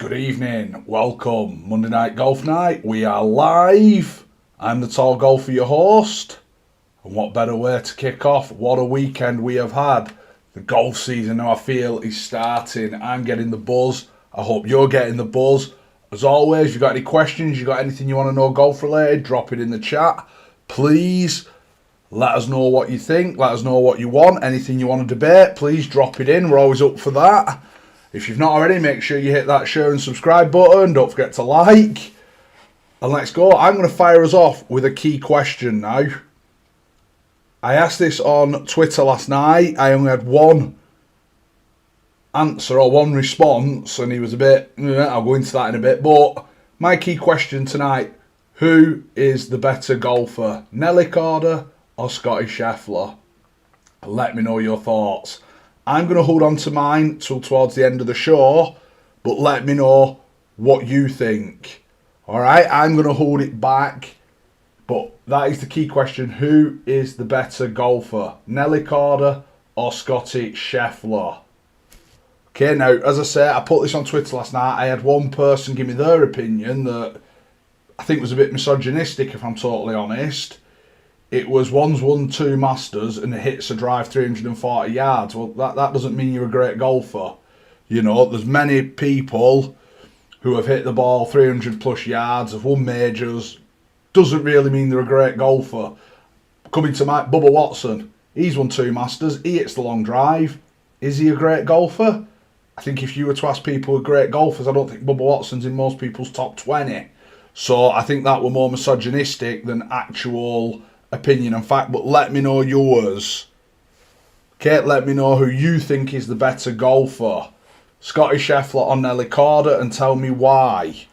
Good evening, welcome, Monday night golf night, we are live. I'm the Tall Golfer, your host, and what better way to kick off? What a weekend we have had. The golf season now I feel is starting. I'm getting the buzz, I hope you're getting the buzz. As always, if you've got any questions, you've got anything you want to know golf related, drop it in the chat. Please let us know what you think, let us know what you want, anything you want to debate, please drop it in, we're always up for that. If you've not already, make sure you hit that share and subscribe button. Don't forget to like. And let's go. I'm going to fire us off with a key question now. I asked this on Twitter last night. I only had one answer or one response, and he was a bit, I'll go into that in a bit. But my key question tonight, who is the better golfer, Nelly Korda or Scotty Scheffler? Let me know your thoughts. I'm going to hold on to mine till towards the end of the show, but let me know what you think. Alright, I'm going to hold it back, but that is the key question. Who is the better golfer, Nelly Korda or Scotty Scheffler? Okay, now, as I say, I put this on Twitter last night. I had one person give me their opinion that I think was a bit misogynistic, if I'm totally honest. It was one's won 2 Masters and it hits a drive 340 yards. Well, that doesn't mean you're a great golfer. You know, there's many people who have hit the ball 300 plus yards, have won majors. Doesn't really mean they're a great golfer. Coming to Bubba Watson, he's won 2 Masters. He hits the long drive. Is he a great golfer? I think if you were to ask people who are great golfers, I don't think Bubba Watson's in most people's top 20. So I think that were more misogynistic than actual opinion and fact, but let me know yours. Okay, let me know who you think is the better golfer, Scotty Scheffler or Nelly Korda, and tell me why.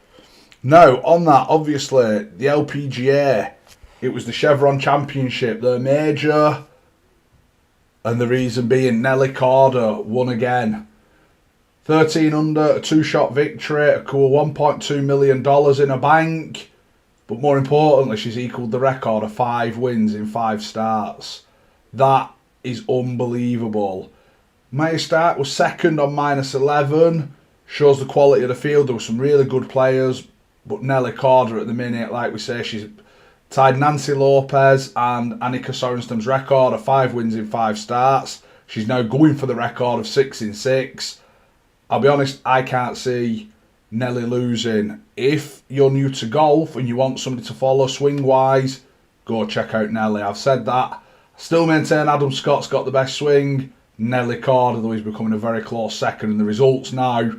Now, on that, obviously, the LPGA, it was the Chevron Championship, their major, and the reason being Nelly Korda won again. 13 under, a 2-shot victory, a cool $1.2 million in a bank. But more importantly, she's equalled the record of 5 wins in 5 starts. That is unbelievable. Maya Stark was second on -11. Shows the quality of the field. There were some really good players. But Nelly Korda at the minute, like we say, she's tied Nancy Lopez and Annika Sorensen's record of 5 wins in 5 starts. She's now going for the record of 6 in 6. I'll be honest, I can't see Nelly losing. If you're new to golf and you want somebody to follow swing-wise, go check out Nelly. I've said that. Still maintain Adam Scott's got the best swing. Nelly Korda, though, he's becoming a very close second. And the results now,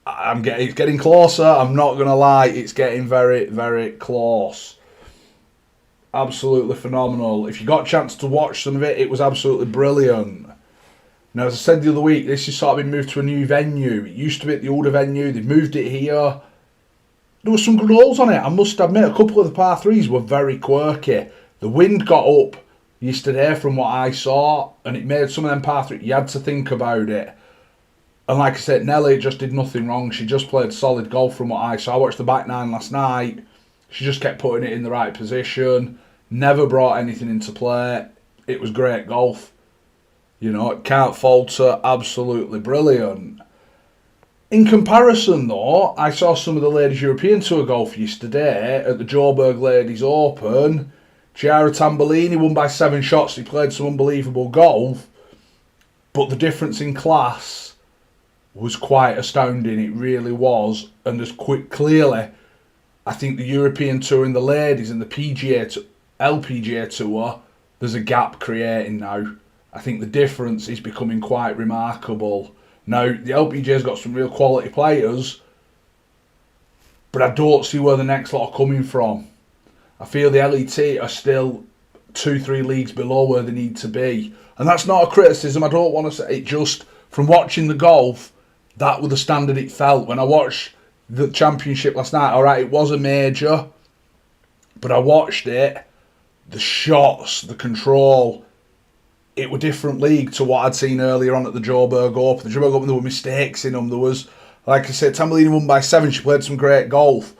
it's getting closer. I'm not going to lie. It's getting very, very close. Absolutely phenomenal. If you got a chance to watch some of it, it was absolutely brilliant. Now, as I said the other week, this has sort of been moved to a new venue. It used to be at the older venue. They've moved it here. There were some good holes on it, I must admit. A couple of the par 3s were very quirky. The wind got up yesterday from what I saw, and it made some of them par 3s. You had to think about it. And like I said, Nelly just did nothing wrong. She just played solid golf from what I saw. I watched the back 9 last night. She just kept putting it in the right position. Never brought anything into play. It was great golf. You know, it can't falter, absolutely brilliant. In comparison, though, I saw some of the Ladies European Tour golf yesterday at the Joburg Ladies Open. Chiara Tambellini won by 7 shots. He played some unbelievable golf. But the difference in class was quite astounding. It really was. And there's clearly, I think the European Tour and the ladies and the PGA, LPGA Tour, there's a gap creating now. I think the difference is becoming quite remarkable. Now, the LPGA's got some real quality players, but I don't see where the next lot are coming from. I feel the LET are still 2-3 leagues below where they need to be. And that's not a criticism, I don't want to say it, just from watching the golf, that was the standard it felt. When I watched the championship last night, alright, it was a major, but I watched it, the shots, the control, it was a different league to what I'd seen earlier on at the Joburg Open. The Joburg Open, there were mistakes in them. There was, like I said, Tambellini won by 7. She played some great golf.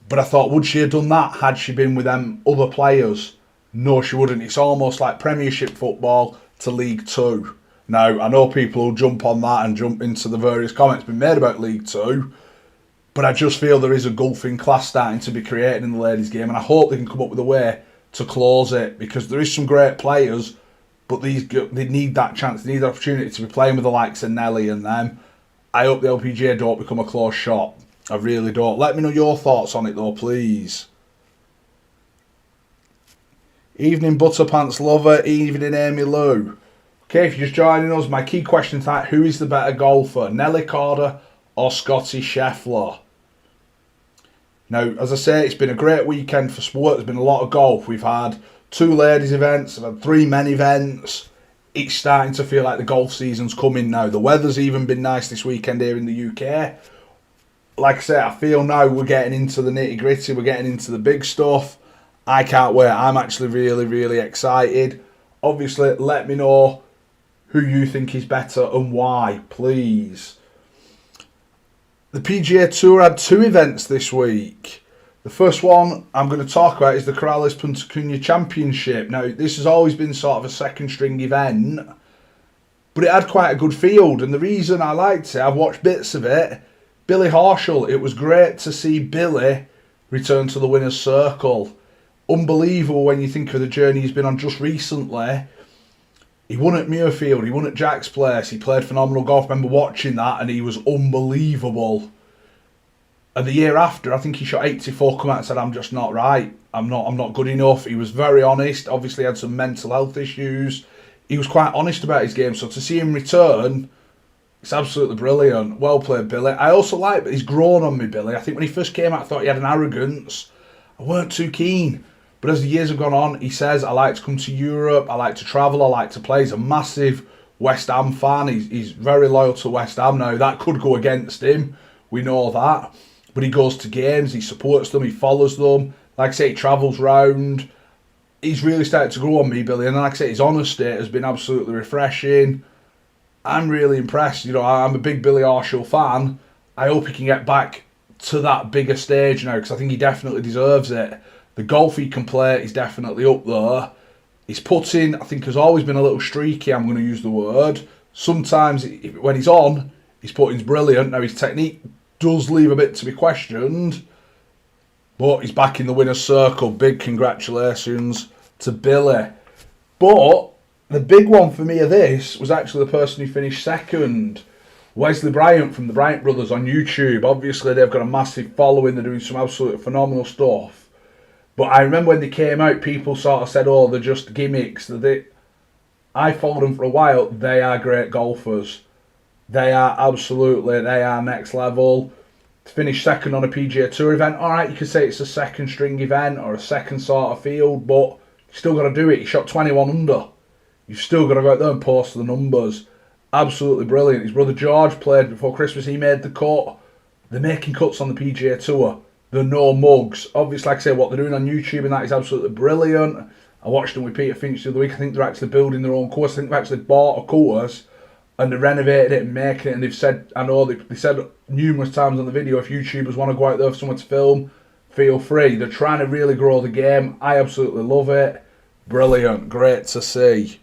But I thought, would she have done that had she been with them other players? No, she wouldn't. It's almost like Premiership football to League Two. Now, I know people will jump on that and jump into the various comments being made about League Two. But I just feel there is a golfing class starting to be created in the ladies' game, and I hope they can come up with a way to close it, because there is some great players, but they need that chance, they need the opportunity to be playing with the likes of Nelly and them. I hope the LPGA don't become a close shop. I really don't. Let me know your thoughts on it though, please. Evening Butterpants Lover, evening Amy Lou. Okay, if you're just joining us, my key question tonight, who is the better golfer, Nelly Korda or Scotty Scheffler? Now, as I say, it's been a great weekend for sport. There's been a lot of golf. We've had 2 ladies events, we've had 3 men events. It's starting to feel like the golf season's coming now. The weather's even been nice this weekend here in the UK. Like I say, I feel now we're getting into the nitty gritty, we're getting into the big stuff. I can't wait. I'm actually really, really excited. Obviously, let me know who you think is better and why, please. The PGA Tour had 2 events this week. The first one I'm going to talk about is the Corales Punta Cana Championship. Now, this has always been sort of a second string event, but it had quite a good field. And the reason I liked it, I've watched bits of it, Billy Horschel. It was great to see Billy return to the winner's circle. Unbelievable when you think of the journey he's been on just recently. He won at Muirfield, he won at Jack's Place, he played phenomenal golf. I remember watching that and he was unbelievable. And the year after, I think he shot 84, come out and said, I'm just not right. I'm not good enough. He was very honest, obviously had some mental health issues. He was quite honest about his game, so to see him return, it's absolutely brilliant. Well played, Billy. I also like that he's grown on me, Billy. I think when he first came out, I thought he had an arrogance. I weren't too keen. But as the years have gone on, he says, I like to come to Europe, I like to travel, I like to play. He's a massive West Ham fan. He's very loyal to West Ham now. That could go against him. We know that. But he goes to games, he supports them, he follows them. Like I say, he travels round. He's really started to grow on me, Billy. And like I say, his honesty has been absolutely refreshing. I'm really impressed. You know, I'm a big Billy Horschel fan. I hope he can get back to that bigger stage now, because I think he definitely deserves it. The golf he can play is definitely up there. His putting, I think, has always been a little streaky, I'm going to use the word. Sometimes, when he's on, his putting's brilliant. Now, his technique does leave a bit to be questioned, but he's back in the winner's circle. Big congratulations to Billy. But the big one for me of this was actually the person who finished second. Wesley Bryant from the Bryant Brothers on YouTube. Obviously, they've got a massive following. They're doing some absolutely phenomenal stuff. But I remember when they came out, people sort of said, oh, they're just gimmicks. I followed them for a while. They are great golfers. They are next level. To finish second on a PGA Tour event, all right, you could say it's a second string event or a second sort of field, but you still got to do it. He shot 21 under. You've still got to go out there and post the numbers. Absolutely brilliant. His brother George played before Christmas. He made the cut. They're making cuts on the PGA Tour. They're no mugs. Obviously, like I say, what they're doing on YouTube and that is absolutely brilliant. I watched them with Peter Finch the other week. I think they're actually building their own course. I think they've actually bought a course and they renovated it and making it. And they've said, I know they said numerous times on the video, if YouTubers want to go out there for someone to film, feel free. They're trying to really grow the game. I absolutely love it. Brilliant. Great to see.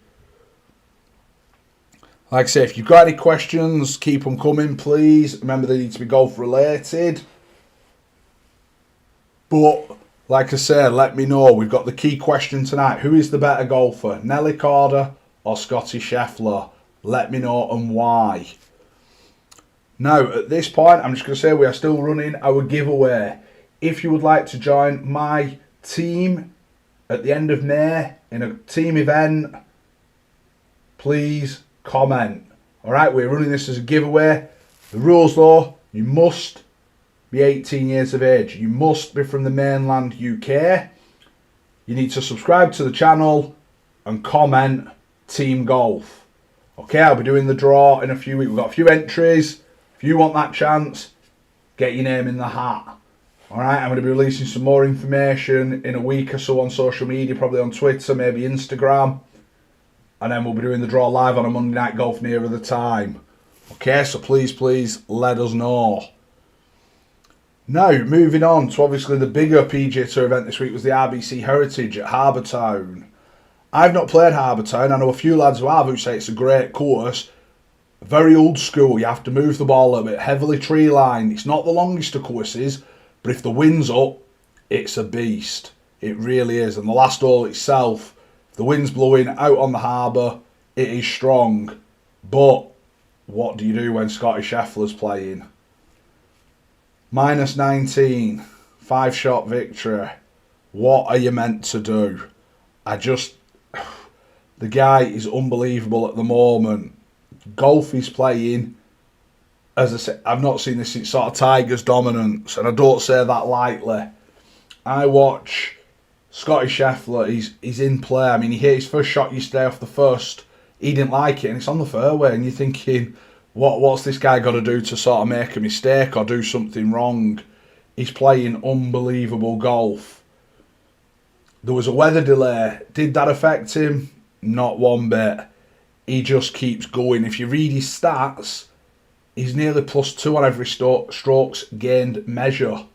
Like I say, if you've got any questions, keep them coming, please. Remember, they need to be golf related. But, like I say, let me know. We've got the key question tonight. Who is the better golfer, Nelly Korda or Scotty Scheffler? Let me know and why. Now, at this point, I'm just going to say we are still running our giveaway. If you would like to join my team at the end of May in a team event, please comment. Alright, we're running this as a giveaway. The rules though, you must be 18 years of age. You must be from the mainland UK. You need to subscribe to the channel and comment Team Golf. Okay, I'll be doing the draw in a few weeks. We've got a few entries. If you want that chance, get your name in the hat. Alright, I'm going to be releasing some more information in a week or so on social media, probably on Twitter, maybe Instagram. And then we'll be doing the draw live on a Monday Night Golf nearer the time. Okay, so please let us know. Now, moving on to obviously the bigger PGA Tour event this week was the RBC Heritage at Harbour Town. I've not played Harbour Town. I know a few lads who have who say it's a great course. Very old school. You have to move the ball a bit. Heavily tree line. It's not the longest of courses, but if the wind's up, it's a beast. It really is. And the last hole itself, if the wind's blowing out on the harbour, it is strong. But what do you do when Scotty Scheffler's playing? Minus 19, 5-shot victory. What are you meant to do? The guy is unbelievable at the moment. Golf he's playing, as I said, I've not seen this since sort of Tiger's dominance, and I don't say that lightly. I watch Scotty Scheffler, he's in play. I mean, he hit his first shot yesterday off the first. He didn't like it, and it's on the fairway, and you're thinking, what's this guy got to do to sort of make a mistake or do something wrong? He's playing unbelievable golf. There was a weather delay. Did that affect him? Not one bit. He just keeps going. If you read his stats, he's nearly +2 on every strokes gained measure.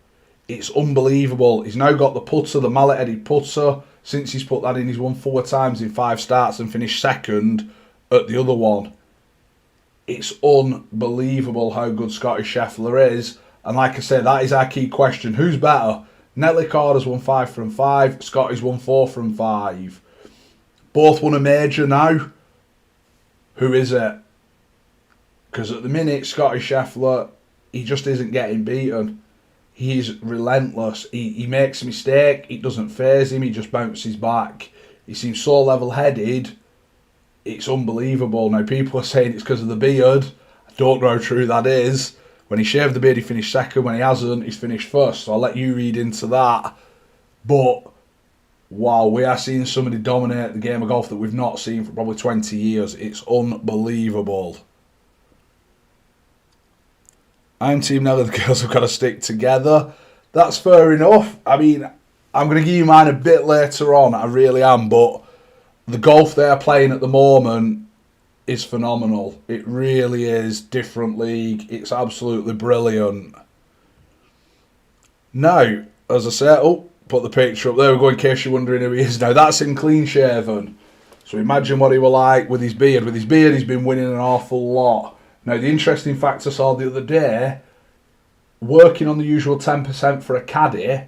It's unbelievable. He's now got the putter, the mallet-headed putter. Since he's put that in, he's won 4 times in 5 starts and finished second at the other one. It's unbelievable how good Scotty Scheffler is. And like I say, that is our key question. Who's better? Nelly Korda's won 5 from 5. Scotty's won 4 from 5. Both won a major now. Who is it? Because at the minute, Scotty Scheffler, he just isn't getting beaten. He's relentless. He makes a mistake. It doesn't faze him. He just bounces back. He seems so level-headed. It's unbelievable. Now, people are saying it's because of the beard. I don't know how true that is. When he shaved the beard, he finished second. When he hasn't, he's finished first. So I'll let you read into that. But, wow, we are seeing somebody dominate the game of golf that we've not seen for probably 20 years. It's unbelievable. I'm Team Nelly, the girls have got to stick together. That's fair enough. I mean, I'm going to give you mine a bit later on. I really am. But the golf they're playing at the moment is phenomenal. It really is. Different league. It's absolutely brilliant. Now, as I said, put the picture up there. We're going in case you're wondering who he is now. That's him clean shaven. So imagine what he were like with his beard. With his beard, he's been winning an awful lot. Now, the interesting fact I saw the other day, working on the usual 10% for a caddy,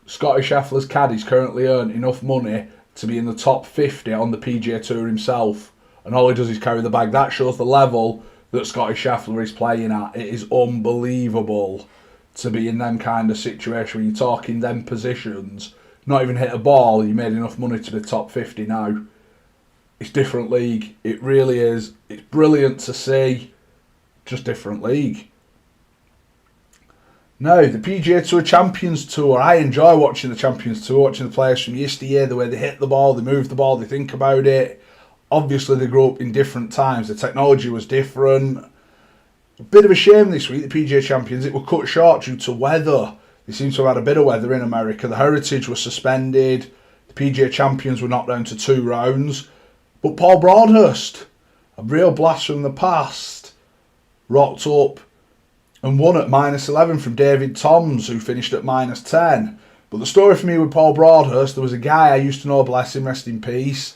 Scotty Scheffler's caddies currently earn enough money to be in the top 50 on the PGA Tour himself. And all he does is carry the bag. That shows the level that Scotty Scheffler is playing at. It is unbelievable to be in them kind of situation when you're talking them positions. Not even hit a ball, you made enough money to be top 50 now. It's different league. It really is. It's brilliant to see. Just different league. Now, the PGA Tour Champions Tour. I enjoy watching the Champions Tour, watching the players from yesteryear, the way they hit the ball, they move the ball, they think about it. Obviously, they grew up in different times. The technology was different. A bit of a shame this week, the PGA Champions. It was cut short due to weather. They seem to have had a bit of weather in America. The Heritage was suspended. The PGA Champions were knocked down to 2 rounds. But Paul Broadhurst, a real blast from the past, rocked up and won at -11 from David Toms, who finished at -10. But the story for me with Paul Broadhurst, there was a guy I used to know, bless him, rest in peace.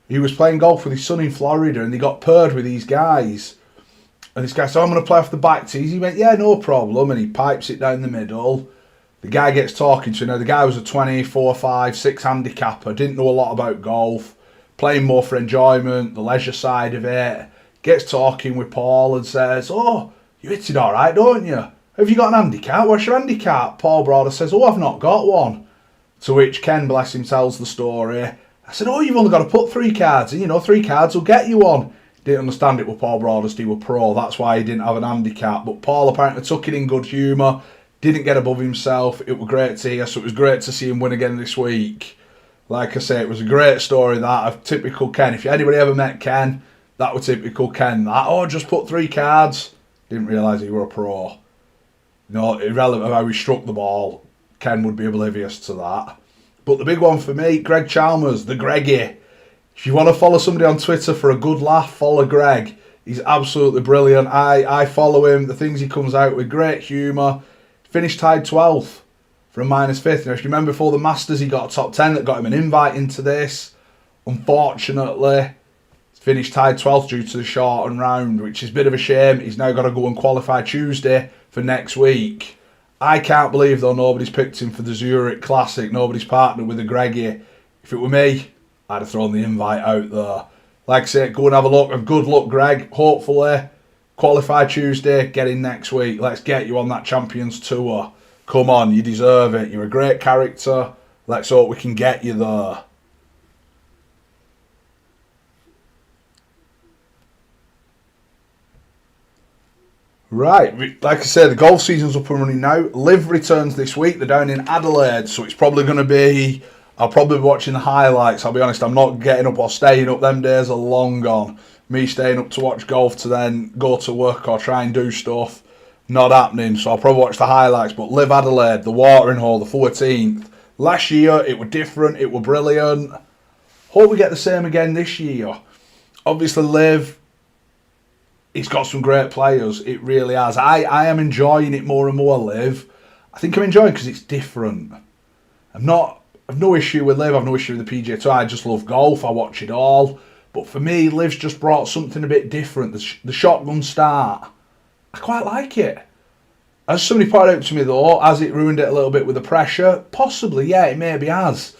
He was playing golf with his son in Florida and they got paired with these guys. And this guy said, I'm going to play off the back tees. He went, yeah, no problem. And he pipes it down the middle. The guy gets talking to him. Now, the guy was a 24, 5, 6 handicapper, didn't know a lot about golf, playing more for enjoyment, the leisure side of it. Gets talking with Paul and says, oh, you hit it all right, don't you? Have you got an handicap? What's your handicap? Paul Broder says, oh, I've not got one. To which Ken, bless him, tells the story. I said, oh, you've only got to put 3 cards in. 3 cards will get you one. Didn't understand it with Paul Broadhurst. He was pro. That's why he didn't have an handicap. But Paul apparently took it in good humour. Didn't get above himself. It was great to hear. So it was great to see him win again this week. Like I say, it was a great story, that, of typical Ken. If anybody ever met Ken, that was typical Ken. That, oh, just put 3 cards. Didn't realise he were a pro. Irrelevant of how he struck the ball, Ken would be oblivious to that. But the big one for me, Greg Chalmers, the Greggy. If you want to follow somebody on Twitter for a good laugh, follow Greg. He's absolutely brilliant. I follow him. The things he comes out with, great humour. Finished tied 12th from -5th. Now, if you remember before the Masters, he got a top 10 that got him an invite into this. Unfortunately, Finished tied 12th due to the shortened round, which is a bit of a shame. He's now got to go and qualify Tuesday for next week. I can't believe, though, nobody's picked him for the Zurich Classic. Nobody's partnered with the Greggy. If it were me, I'd have thrown the invite out there. Like I say, go and have a look. And good luck, Greg. Hopefully, qualify Tuesday, get in next week. Let's get you on that Champions Tour. Come on, you deserve it. You're a great character. Let's hope we can get you there. Right, like I said, the golf season's up and running now. Liv returns this week. They're down in Adelaide, so it's probably going to be... I'll probably be watching the highlights. I'll be honest, I'm not getting up or staying up. Them days are long gone. Me staying up to watch golf to then go to work or try and do stuff, not happening. So I'll probably watch the highlights. But Liv Adelaide, the watering hole, the 14th. Last year, it were different. It were brilliant. Hope we get the same again this year. Obviously, Liv... It's got some great players. It really has. I am enjoying it more and more, Liv. I think I'm enjoying it because it's different. I've no issue with Liv. I've no issue with the PGA Tour. I just love golf. I watch it all. But for me, Liv's just brought something a bit different. The shotgun start. I quite like it. As somebody pointed out to me, though, has it ruined it a little bit with the pressure? Possibly, yeah, it maybe has.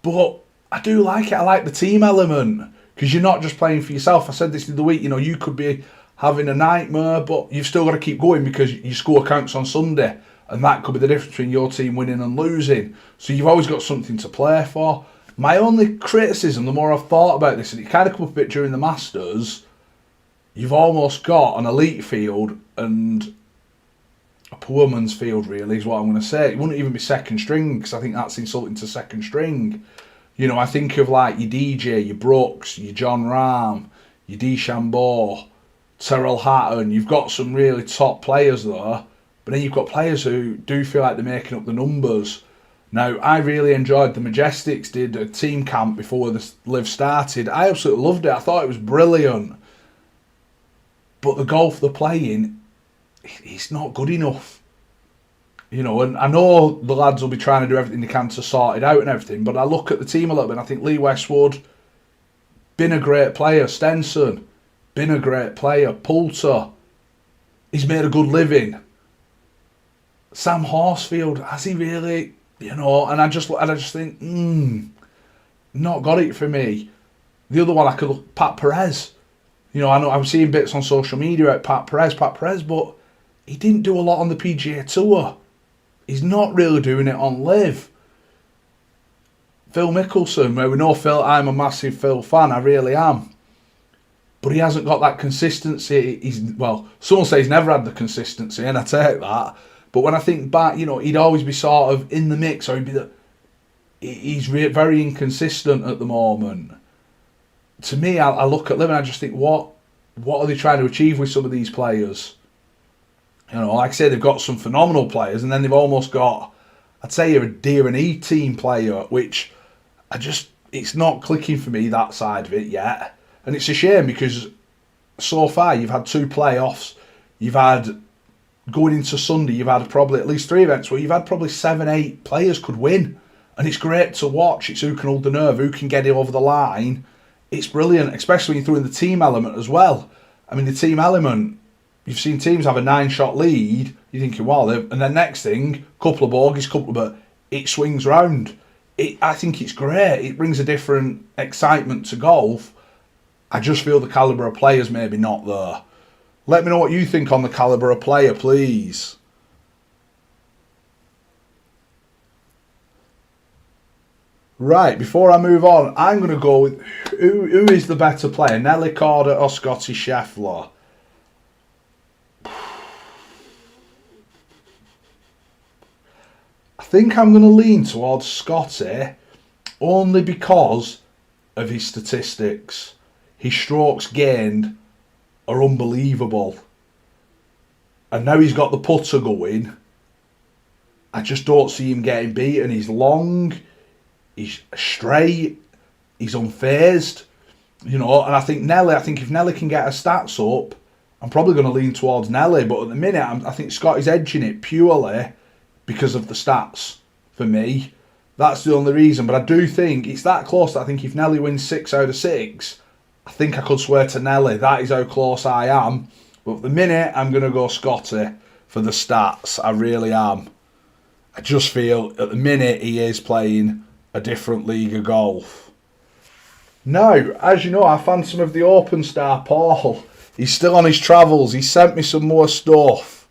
But I do like it. I like the team element. Because you're not just playing for yourself. I said this the other week, you could be having a nightmare, but you've still got to keep going because your score counts on Sunday. And that could be the difference between your team winning and losing. So you've always got something to play for. My only criticism, the more I've thought about this, and it kind of come up a bit during the Masters, you've almost got an elite field and a poor man's field, really, is what I'm going to say. It wouldn't even be second string, because I think that's insulting to second string. I think of like your DJ, your Brooks, your John Rahm, your DeChambeau, Terrell Hatton. You've got some really top players there, but then you've got players who do feel like they're making up the numbers. Now, I really enjoyed the Majestics did a team camp before the Live started. I absolutely loved it. I thought it was brilliant. But the golf they're playing, it's not good enough. And I know the lads will be trying to do everything they can to sort it out and everything, but I look at the team a little bit and I think Lee Westwood, been a great player. Stenson, been a great player. Poulter, he's made a good living. Sam Horsfield, has he really? And I just think, not got it for me. The other one I could look, Pat Perez. I know I'm seeing bits on social media about Pat Perez, but he didn't do a lot on the PGA Tour. He's not really doing it on Live. Phil Mickelson, where we know Phil, I'm a massive Phil fan, I really am. But he hasn't got that consistency. Someone say he's never had the consistency, and I take that. But when I think back, he'd always be sort of in the mix, or he's very inconsistent at the moment. To me, I look at Liv and I just think, what are they trying to achieve with some of these players? Like I say, they've got some phenomenal players, and then they've almost got, I'd say, you're a Deer and E team player, which it's not clicking for me, that side of it yet. And it's a shame because so far you've had 2 playoffs, you've had, going into Sunday, you've had probably at least 3 events where you've had probably 7, 8 players could win. And it's great to watch. It's who can hold the nerve, who can get it over the line. It's brilliant, especially when you throw in the team element as well. I mean, the team element, you've seen teams have a 9-shot lead. You're thinking, wow, and then next thing, couple of bogeys, but it swings round. I think it's great. It brings a different excitement to golf. I just feel the calibre of players maybe not there. Let me know what you think on the calibre of player, please. Right, before I move on, I'm going to go with who is the better player, Nelly Korda or Scotty Scheffler? I think I'm going to lean towards Scotty only because of his statistics. His strokes gained are unbelievable. And now he's got the putter going. I just don't see him getting beaten. He's long, he's straight, he's unfazed. And I think if Nelly can get her stats up, I'm probably going to lean towards Nelly. But at the minute, I think Scotty's edging it purely because of the stats for me. That's the only reason. But I do think it's that close that I think if Nelly wins 6 out of 6, I think I could swear to Nelly. That is how close I am. But at the minute, I'm going to go Scotty for the stats. I really am. I just feel at the minute he is playing a different league of golf. Now, as you know, I found some of the Open star Paul. He's still on his travels. He sent me some more stuff.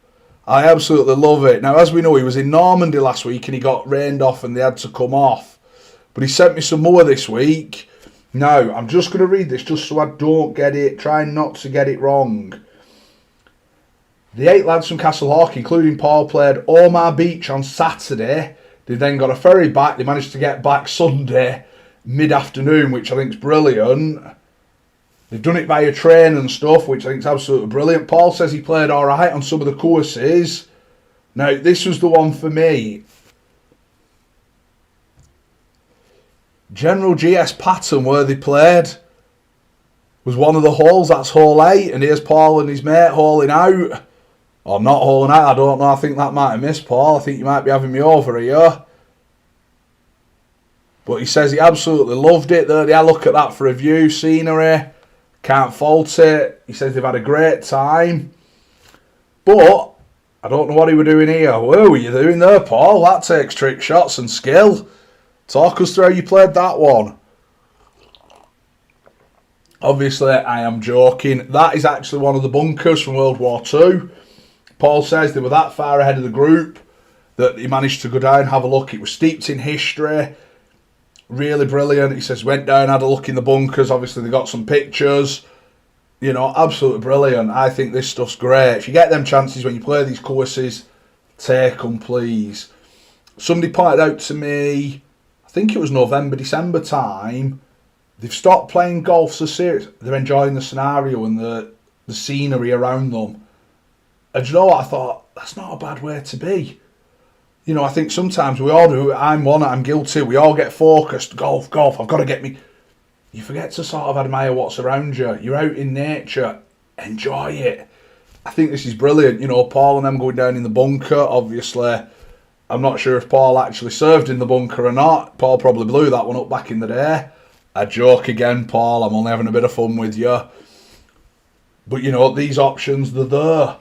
I absolutely love it. Now, as we know, he was in Normandy last week and he got rained off and they had to come off. But he sent me some more this week. Now, I'm just going to read this just so I don't get it, try not to get it wrong. The 8 lads from Castlehawk, including Paul, played Omar Beach on Saturday. They then got a ferry back. They managed to get back Sunday mid-afternoon, which I think is brilliant. They've done it via train and stuff, which I think is absolutely brilliant. Paul says he played all right on some of the courses. Now, this was the one for me. General GS Patton, where they played, was one of the holes. That's hole 8, and here's Paul and his mate holing out. Or not holing out, I don't know. I think that might have missed, Paul. I think you might be having me over here. But he says he absolutely loved it. Yeah, look at that for a view, scenery. Can't fault it. He says they've had a great time. But I don't know what he was doing here. What were you doing there, Paul? That takes trick shots and skill. Talk us through how you played that one. Obviously, I am joking. That is actually one of the bunkers from World War II. Paul says they were that far ahead of the group that he managed to go down, have a look. It was steeped in history. Really brilliant. He says went down, had a look in the bunkers. Obviously, they got some pictures. You know, absolutely brilliant. I think this stuff's great. If you get them chances when you play these courses, take them, please. Somebody pointed out to me, I think it was November, December time, they've stopped playing golf so serious. They're enjoying the scenario and the scenery around them. And you know what? I thought, that's not a bad way to be. You know, I think sometimes we all do. I'm guilty. We all get focused. Golf, I've got to get me. You forget to sort of admire what's around you. You're out in nature. Enjoy it. I think this is brilliant. You know, Paul and them going down in the bunker. Obviously, I'm not sure if Paul actually served in the bunker or not. Paul probably blew that one up back in the day. I joke again, Paul. I'm only having a bit of fun with you. But, you know, these options, they're there.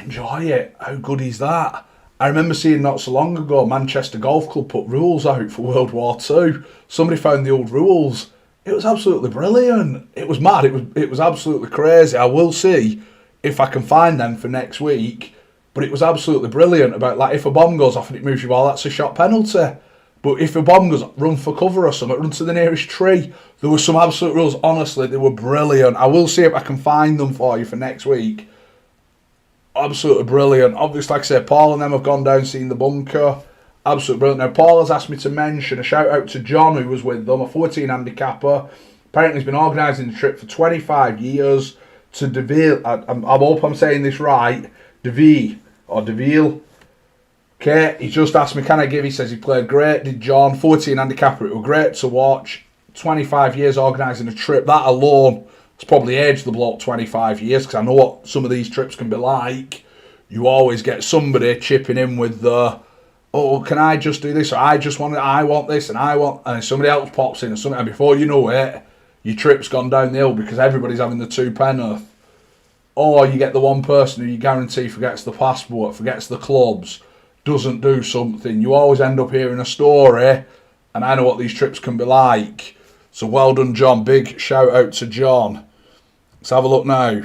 Enjoy it. How good is that? I remember seeing not so long ago Manchester Golf Club put rules out for World War II. Somebody found the old rules. It was absolutely brilliant. It was mad. It was absolutely crazy. I will see if I can find them for next week. But it was absolutely brilliant about, like, if a bomb goes off and it moves your ball, that's a shot penalty. But if a bomb goes, run for cover or something, run to the nearest tree. There were some absolute rules. Honestly, they were brilliant. I will see if I can find them for you for next week. Absolutely brilliant. Obviously, like I said, Paul and them have gone down seeing the bunker. Absolutely brilliant. Now, Paul has asked me to mention a shout out to John, who was with them, a 14 handicapper. Apparently, he's been organising the trip for 25 years to Deville. I hope I'm saying this right. Deville. Okay, he's just asked me, can I give? He says he played great. Did John, 14 handicapper. It was great to watch. 25 years organising a trip. That alone, it's probably aged the bloke 25 years, because I know what some of these trips can be like. You always get somebody chipping in with the, oh, can I just do this? Or I want this, and somebody else pops in, and before you know it, your trip's gone down the hill because everybody's having the two penn'orth. Or you get the one person who you guarantee forgets the passport, forgets the clubs, doesn't do something. You always end up hearing a story, and I know what these trips can be like. So well done, John. Big shout out to John. Let's have a look now.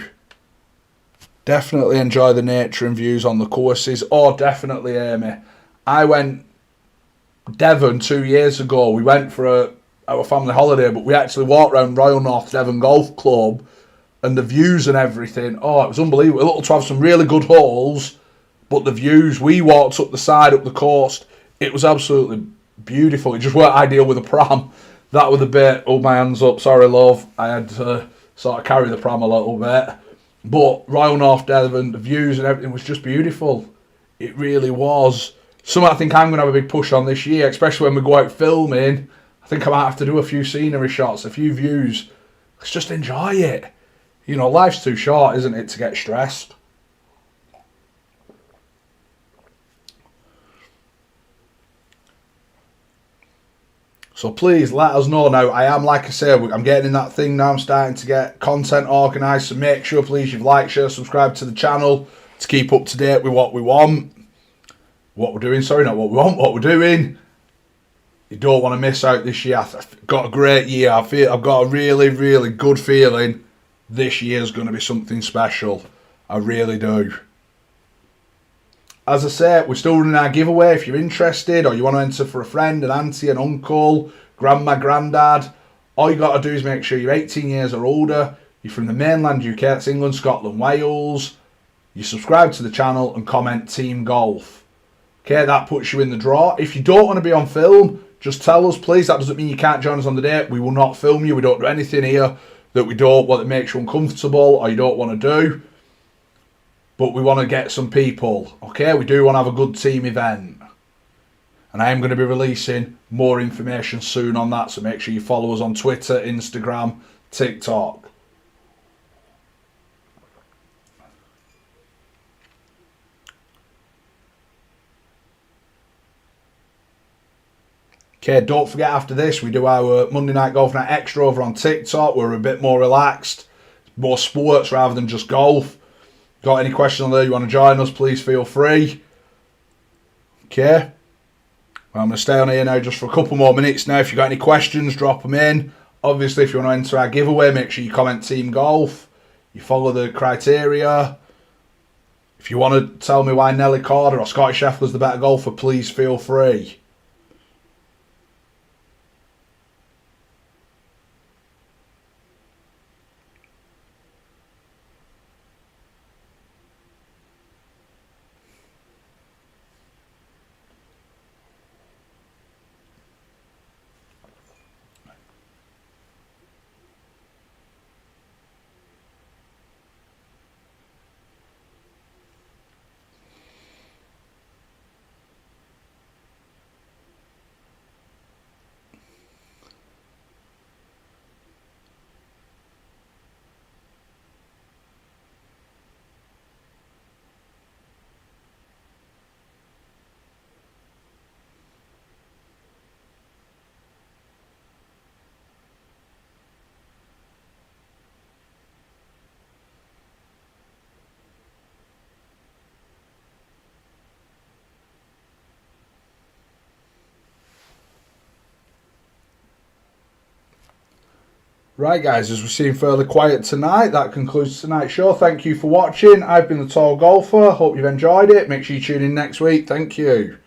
Definitely enjoy the nature and views on the courses. Oh, definitely, Amy. I went Devon 2 years ago. We went for our family holiday, but we actually walked around Royal North Devon Golf Club, and the views and everything. Oh, it was unbelievable. Little to have some really good holes, but the views. We walked up the side, up the coast. It was absolutely beautiful. It just weren't ideal with a pram. That was a bit, oh, my hands up, sorry love. I had to sort of carry the pram a little bit. But Royal North Devon, the views and everything was just beautiful. It really was. Something I think I'm going to have a big push on this year, especially when we go out filming. I think I might have to do a few scenery shots, a few views. Let's just enjoy it. You know, life's too short, isn't it, to get stressed. So please let us know. Now, I am, like I say, I'm getting in that thing now. I'm starting to get content organised. So make sure, please, you've liked, share, subscribe to the channel to keep up to date with what we want. What we're doing, sorry, not what we want, what we're doing. You don't want to miss out this year. I've got a great year. I've got a really, really good feeling this year's going to be something special. I really do. As I say, we're still running our giveaway. If you're interested or you want to enter for a friend, an auntie, an uncle, grandma, granddad, all you got to do is make sure you're 18 years or older, you're from the mainland UK, that's England, Scotland, Wales, you subscribe to the channel and comment Team Golf. Okay, that puts you in the draw. If you don't want to be on film, just tell us, please. That doesn't mean you can't join us on the day. We will not film you. We don't do anything here that we don't want that makes you uncomfortable or you don't want to do. But we want to get some people, okay? We do want to have a good team event. And I am going to be releasing more information soon on that, so make sure you follow us on Twitter, Instagram, TikTok. Okay, don't forget after this, we do our Monday Night Golf Night Extra over on TikTok. We're a bit more relaxed, more sports rather than just golf. Got any questions on there, you want to join us, please feel free. Okay. Well, I'm going to stay on here now just for a couple more minutes now. If you've got any questions, drop them in. Obviously, if you want to enter our giveaway, make sure you comment Team Golf. You follow the criteria. If you want to tell me why Nelly Korda or Scotty Scheffler's the better golfer, please feel free. Right guys, as we seem fairly quiet tonight, that concludes tonight's show. Thank you for watching. I've been the Tall Golfer. Hope you've enjoyed it. Make sure you tune in next week. Thank you.